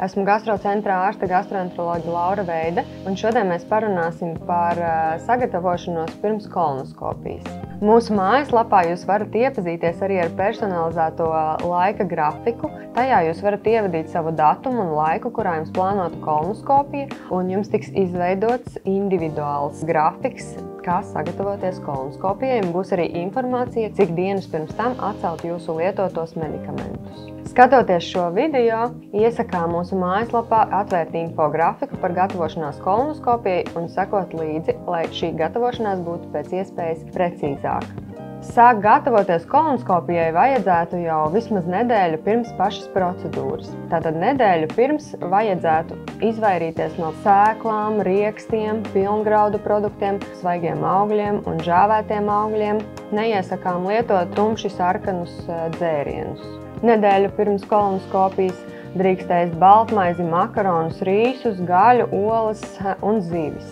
Esmu gastrocentrā ārste gastroenteroloģe Laura Veide, un šodien mēs parunāsim par sagatavošanos pirms kolonoskopijas. Mūsu mājaslapā jūs varat iepazīties arī ar personalizēto laika grafiku. Tajā jūs varat ievadīt savu datumu un laiku, kurā jums plānota kolonoskopija, un jums tiks izveidots individuāls grafiks, kā sagatavoties kolonoskopijai, un būs arī informācija, cik dienas pirms tam atcelt jūsu lietotos medikamentus. Skatoties šo video, iesakām mūsu mājaslapā atvērt infografiku par gatavošanās kolonoskopijai un sekot līdzi, lai šī gatavošanās būtu pēc iespējas precīzāka. Sākt gatavoties kolonoskopijai vajadzētu jau vismaz nedēļu pirms pašas procedūras. Tātad nedēļu pirms vajadzētu izvairīties no sēklām, riekstiem, pilngraudu produktiem, svaigiem augļiem un žāvētiem augļiem. Neiesakām lietot tumši sarkanus dzērienus. Nedēļu pirms kolonoskopijas drīkst ēst baltmaizi, makaronus, rīsus, gaļu, olas un zivis.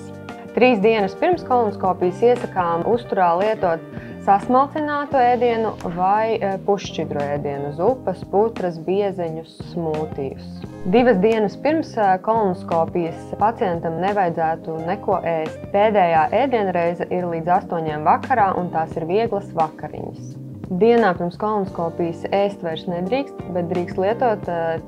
3 dienas pirms kolonoskopijas iesakām uzturā lietot sasmalcinātu ēdienu vai pušķidru ēdienu, zupas, putras, biezeņus, smūtijus. 2 dienas pirms kolonoskopijas pacientam nevajadzētu neko ēst. Pēdējā ēdienreize ir līdz 8 vakarā un tās ir vieglas vakariņas. Dienā pirms kolonoskopijas ēst vairs nedrīkst, bet drīkst lietot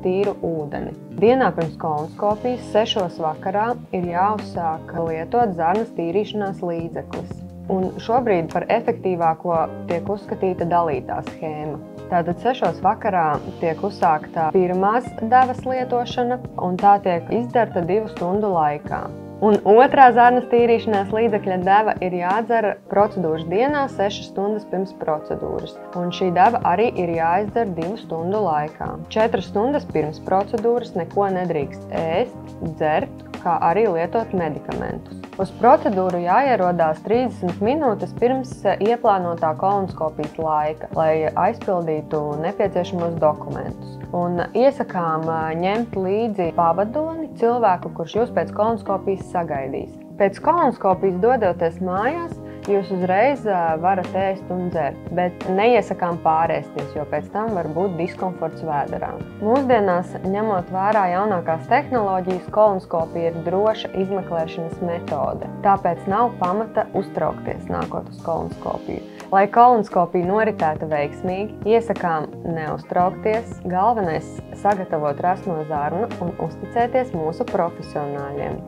tīru ūdeni. Dienā pirms kolonoskopijas 6 vakarā ir jāuzsāk lietot zarnas tīrīšanās līdzeklis. Un šobrīd par efektīvāko tiek uzskatīta dalītā schēma. Tātad 6 vakarā tiek uzsākta pirmās devas lietošana, un tā tiek izdarta 2 stundu laikā. Un otrā zarnas tīrīšanās līdzekļa deva ir jādzer procedūras dienā 6 stundas pirms procedūras. Un šī deva arī ir jāizdara 2 stundu laikā. 4 stundas pirms procedūras neko nedrīkst ēst, dzert, kā arī lietot medikamentus. Uz procedūru jāierodās 30 minūtes pirms ieplānotā kolonoskopijas laika, lai aizpildītu nepieciešamos dokumentus. Un iesakām ņemt līdzi pavadoni, cilvēku, kurš jūs pēc kolonoskopijas sagaidīs. Pēc kolonoskopijas dodoties mājās, jūs uzreiz varat ēst un dzert, bet neiesakām pārēsties, jo pēc tam var būt diskomforts vēderā. Mūsdienās, ņemot vērā jaunākās tehnoloģijas, kolonoskopija ir droša izmeklēšanas metode. Tāpēc nav pamata uztraukties nākot uz kolonoskopiju. Lai kolonoskopija noritētu veiksmīgi, iesakām neuztraukties, galvenais sagatavot rasno zarnu un uzticēties mūsu profesionāļiem.